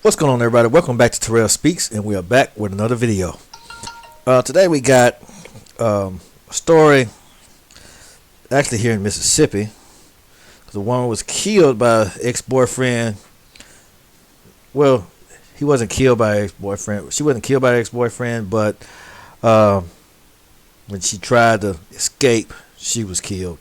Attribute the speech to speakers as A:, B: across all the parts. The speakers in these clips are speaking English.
A: What's going on, everybody? Welcome back to Terrell Speaks, and we are back with another video. Today we got a story actually here in Mississippi. The woman was killed by an ex-boyfriend. Well, he wasn't killed by an ex-boyfriend. She wasn't killed by an ex-boyfriend, but when she tried to escape, she was killed.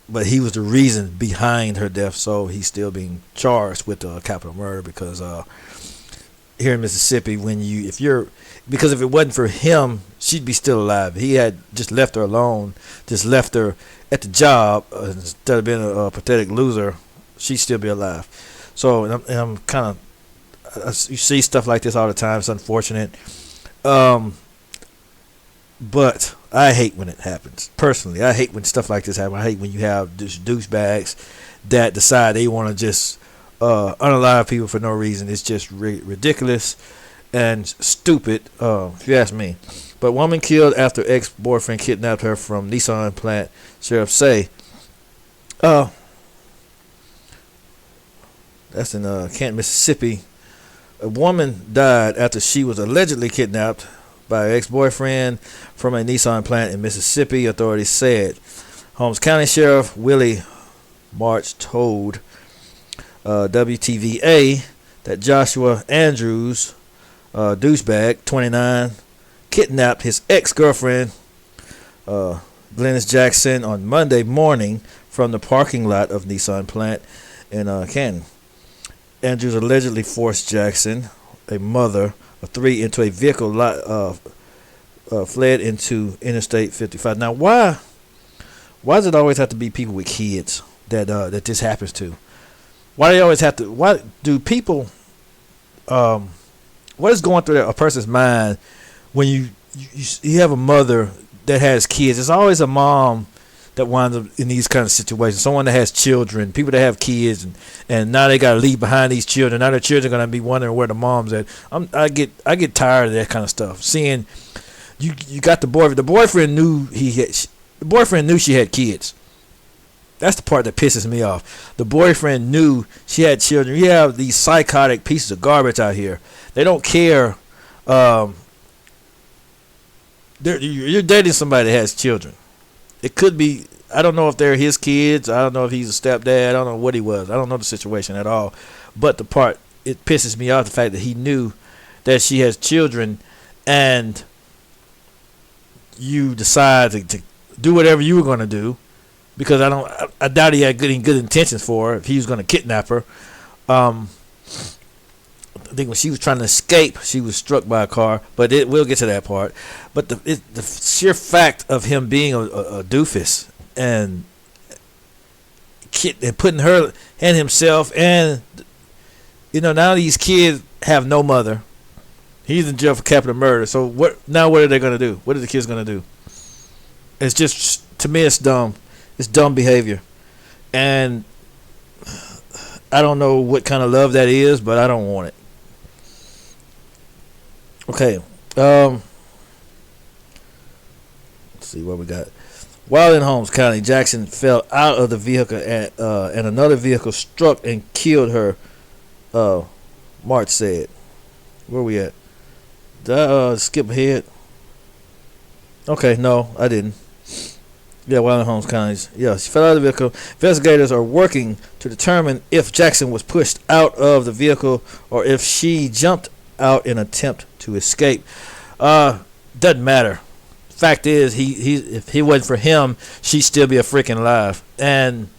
A: But he was the reason behind her death, so he's still being charged with capital murder because here in Mississippi, because if it wasn't for him, she'd be still alive. He had just left her alone, just left her at the job instead of being a pathetic loser. She'd still be alive. So I'm kind of, you see stuff like this all the time. It's unfortunate. But I hate when it happens. Personally, I hate when stuff like this happens. I hate when you have just douchebags that decide they want to just unalive people for no reason. It's just ridiculous and stupid, if you ask me. But woman killed after ex-boyfriend kidnapped her from Nissan plant, sheriff say. That's in Canton, Mississippi. A woman died after she was allegedly kidnapped by her ex-boyfriend from a Nissan plant in Mississippi, authorities said. Holmes County Sheriff Willie March told WTVA that Joshua Andrews, douchebag, 29, kidnapped his ex-girlfriend, Glennis Jackson, on Monday morning from the parking lot of Nissan plant in Canton. Andrews allegedly forced Jackson, a mother of three, into a vehicle fled into Interstate 55. Now, why does it always have to be people with kids that this happens to? Why do they always have to? Why do people? What is going through a person's mind when you have a mother that has kids? It's always a mom that winds up in these kind of situations. Someone that has children, people that have kids, and now they got to leave behind these children. Now their children are gonna be wondering where the mom's at. I get tired of that kind of stuff. Seeing you got the boyfriend. The boyfriend knew she had kids. That's the part that pisses me off. The boyfriend knew she had children. You have these psychotic pieces of garbage out here. They don't care. You're dating somebody that has children. It could be, I don't know if they're his kids. I don't know if he's a stepdad. I don't know what he was. I don't know the situation at all. But it pisses me off, the fact that he knew that she has children and you decide to do whatever you were going to do, because I doubt he had good intentions for her if he was going to kidnap her. I think when she was trying to escape, she was struck by a car, but we'll get to that part. But the sheer fact of him being a doofus and putting her and himself, and now these kids have no mother. He's in jail for capital murder. So what are they going to do? What are the kids going to do? It's just, to me, it's dumb. It's dumb behavior, and I don't know what kind of love that is, but I don't want it. Okay. Let's see what we got. While in Holmes County, Jackson fell out of the vehicle and another vehicle struck and killed her. March said. Where we at? Did I skip ahead? Okay, no, I didn't. Yeah, while in Holmes County. Yeah, she fell out of the vehicle. Investigators are working to determine if Jackson was pushed out of the vehicle or if she jumped out in an attempt to escape. Doesn't matter. Fact is, if he wasn't for him, she'd still be a freaking alive. And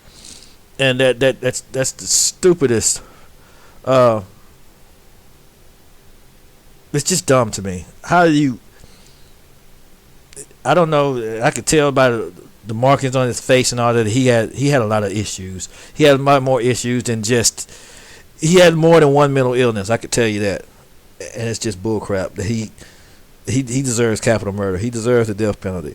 A: that's the stupidest. It's just dumb to me. How do you? I don't know. I could tell by the markings on his face and all that he had a lot of issues. He had a lot more issues than just. He had more than one mental illness. I could tell you that, and it's just bullcrap. That he deserves capital murder. He deserves the death penalty.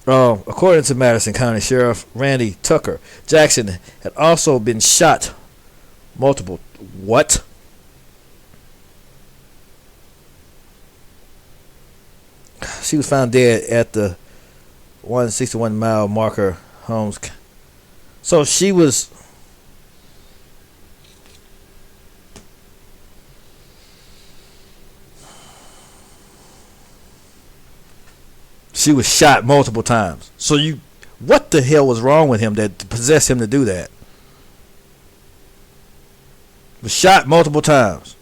A: According to Madison County Sheriff Randy Tucker, Jackson had also been shot multiple. What? She was found dead at the 161-mile marker Holmes. So she was She was shot multiple times. So what the hell was wrong with him that possessed him to do that? Was shot multiple times.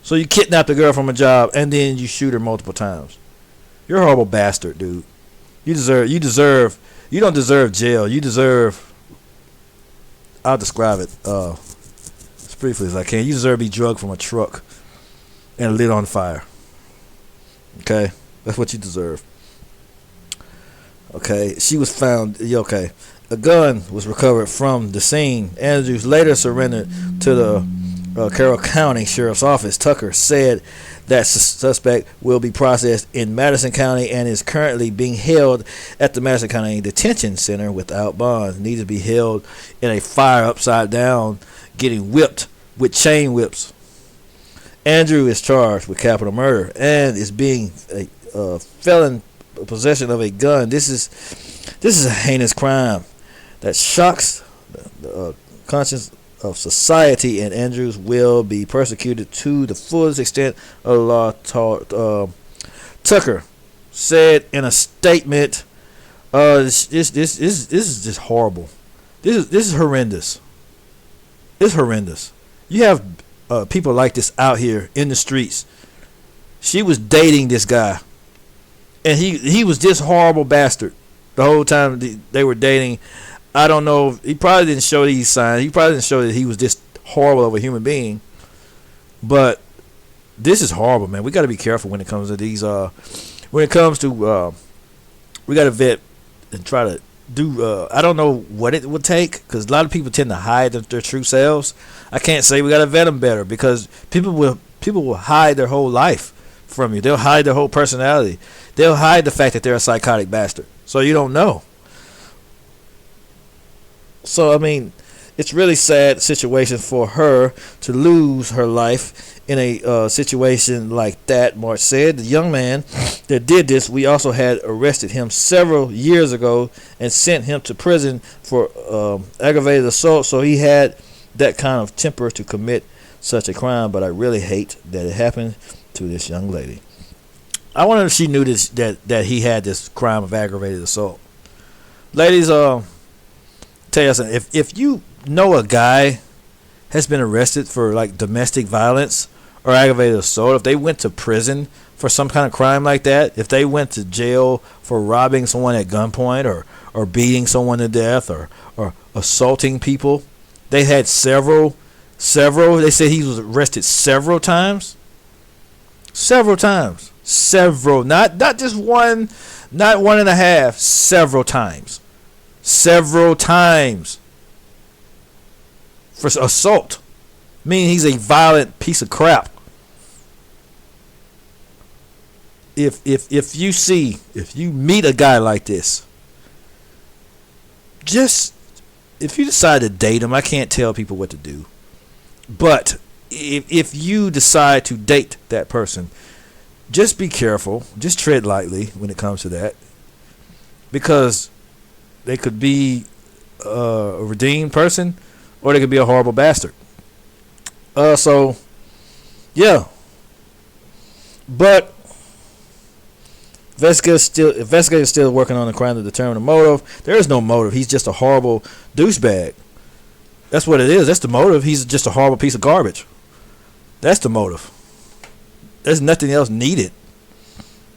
A: So you kidnap the girl from a job and then you shoot her multiple times. You're a horrible bastard, dude. You don't deserve jail. You deserve, I'll describe it as briefly as I can. You deserve to be drugged from a truck and lit on fire. Okay? That's what you deserve. Okay? She was found, okay. A gun was recovered from the scene. Andrews later surrendered to the Carroll County Sheriff's Office. Tucker said that suspect will be processed in Madison County and is currently being held at the Madison County Detention Center without bond. Needs to be held in a fire upside down, getting whipped with chain whips. Andrew is charged with capital murder and is being a felon possession of a gun. This is a heinous crime that shocks the conscience of society, and Andrews will be persecuted to the fullest extent of the law. Tucker said in a statement, "This is just horrible. This is horrendous. It's horrendous. You have people like this out here in the streets. She was dating this guy, and he was this horrible bastard the whole time they were dating." I don't know. He probably didn't show these signs. He probably didn't show that he was this horrible of a human being. But this is horrible, man. We got to be careful when it comes to these. When it comes to, we got to vet and try to do. I don't know what it would take, because a lot of people tend to hide their true selves. I can't say we got to vet them better, because people will hide their whole life from you. They'll hide their whole personality. They'll hide the fact that they're a psychotic bastard, so you don't know. So, I mean, it's really sad situation for her to lose her life in a situation like that, March said. The young man that did this, we also had arrested him several years ago and sent him to prison for aggravated assault. So he had that kind of temper to commit such a crime, but I really hate that it happened to this young lady. I wonder if she knew this, that he had this crime of aggravated assault. Ladies, tell you something. If you know a guy has been arrested for like domestic violence or aggravated assault, if they went to prison for some kind of crime like that, if they went to jail for robbing someone at gunpoint or beating someone to death or assaulting people, they had several. They said he was arrested several times. Several, not just one, not one and a half. Several times for assault, meaning he's a violent piece of crap. If you meet a guy like this, just if you decide to date him, I can't tell people what to do, but if you decide to date that person, just be careful, just tread lightly when it comes to that, because they could be a redeemed person, or they could be a horrible bastard. So, yeah. But investigators still working on the crime to determine the motive. There is no motive. He's just a horrible douchebag. That's what it is. That's the motive. He's just a horrible piece of garbage. That's the motive. There's nothing else needed.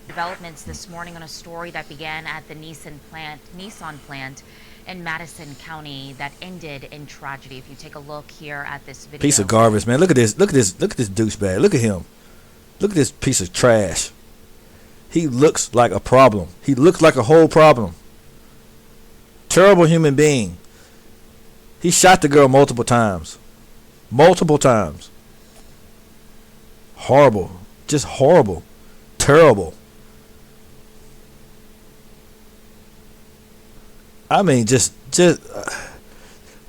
B: Developments this morning on a story that began at the Nissan plant in Madison County that ended in tragedy. If you take a look here at this video.
A: Piece of garbage, man. Look at this douchebag. Look at him. Look at this piece of trash. He looks like a problem. He looks like a whole problem. Terrible human being. He shot the girl multiple times. Horrible. Just horrible. Terrible. I mean, just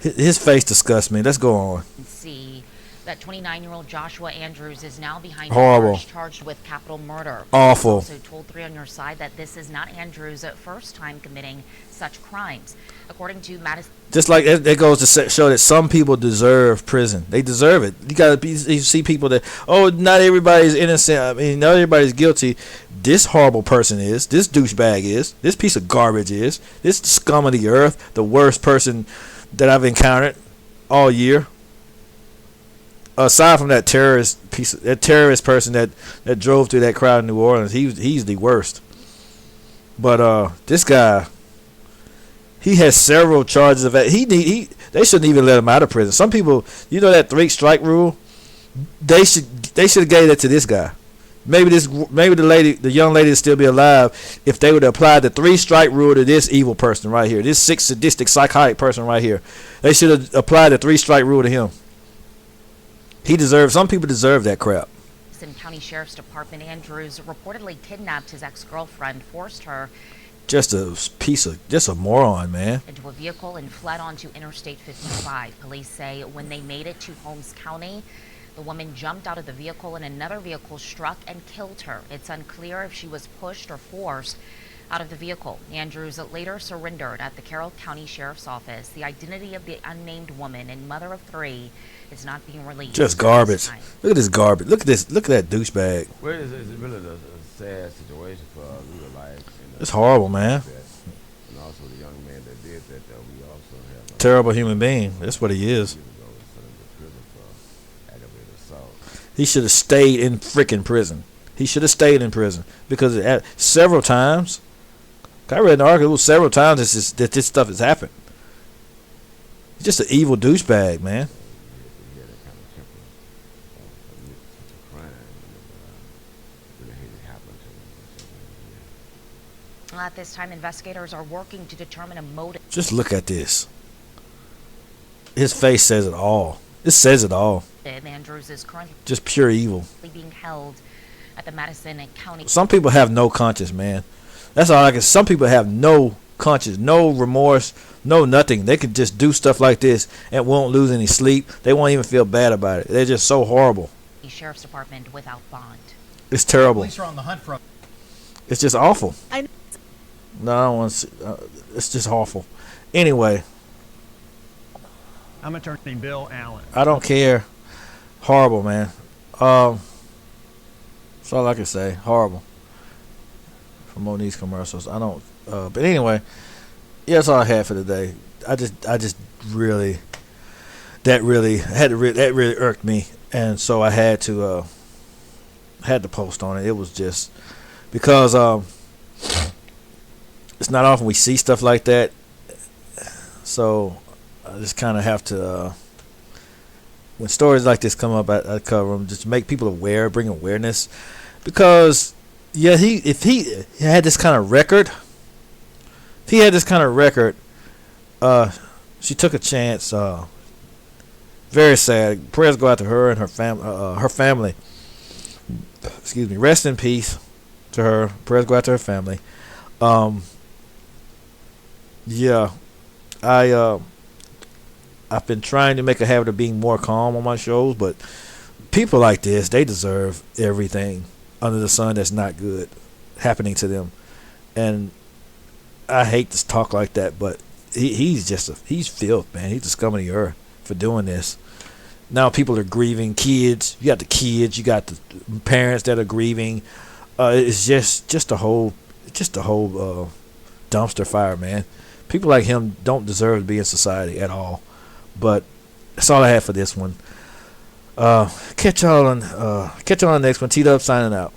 A: his face disgusts me. Let's go on.
B: See That 29-year-old Joshua Andrews is now behind
A: Horrible.
B: bars, charged with capital murder.
A: Awful.
B: Also told 3 on Your Side that this is not Andrews' first time committing such crimes. According to Madison.
A: Just like it goes to show that some people deserve prison. They deserve it. You see people that, oh, not everybody's innocent. I mean, not everybody's guilty. This horrible person is. This douchebag is. This piece of garbage is. This scum of the earth. The worst person that I've encountered all year. Aside from that terrorist person that drove through that crowd in New Orleans, he's the worst. But this guy, he has several charges of that. They shouldn't even let him out of prison. Some people, that 3-strike rule, they should have gave that to this guy. Maybe the young lady would still be alive if they would have applied the 3-strike rule to this evil person right here, this sick, sadistic, psychotic person right here. They should have applied the 3-strike rule to him. Some people deserve that crap.
B: Madison County Sheriff's Department. Andrews reportedly kidnapped his ex-girlfriend, forced her
A: just a moron, man,
B: into a vehicle and fled onto Interstate 55. Police say when they made it to Holmes County, the woman jumped out of the vehicle and another vehicle struck and killed her. It's unclear if she was pushed or forced out of the vehicle. Andrews later surrendered at the Carroll County Sheriff's Office. The identity of the unnamed woman and mother of 3 is not being released.
A: Just garbage. Look at this garbage. Look at that douchebag.
C: Well, it's really a sad situation for real life.
A: It's horrible, man.
C: And also the young man that did that, we also have
A: terrible human being. That's what he is. He should have stayed in freaking prison. He should have stayed in prison because several times, I read an article several times that this stuff has happened. He's just an evil douchebag, man.
B: At this time, investigators are working to determine a motive.
A: Just look at this. His face says it all. It says it all.
B: Andrews is currently
A: just pure evil.
B: Being held at the Madison County.
A: Some people have no conscience, man. That's all I can. Some people have no conscience, no remorse, no nothing. They could just do stuff like this and won't lose any sleep. They won't even feel bad about it. They're just so horrible.
B: The Sheriff's Department without bond.
A: It's terrible.
D: Police are on the hunt for.
A: It's just awful. No, I don't want to see. It's just awful. Anyway.
D: I'm Attorney Bill Allen.
A: I don't care. Horrible, man. That's all I can say. Horrible. From Monique's commercials. I don't. But anyway, yeah, that's all I had for today. I just really, that really irked me, and so I had to post on it. It was just because it's not often we see stuff like that, so I just kind of have to. When stories like this come up, I cover them just to make people aware, bring awareness, because yeah, if he had this kind of record, she took a chance. Very sad. Prayers go out to her and her family. Excuse me. Rest in peace to her. Prayers go out to her family. Yeah, I've been trying to make a habit of being more calm on my shows, but people like this, they deserve everything under the sun that's not good happening to them. And I hate to talk like that, but he's filth, man. He's the scum of the earth for doing this. Now people are grieving. Kids, you got the kids, you got the parents that are grieving. It's just a whole dumpster fire, man. People like him don't deserve to be in society at all. But that's all I have for this one. Catch y'all on the next one. T-Dub signing out.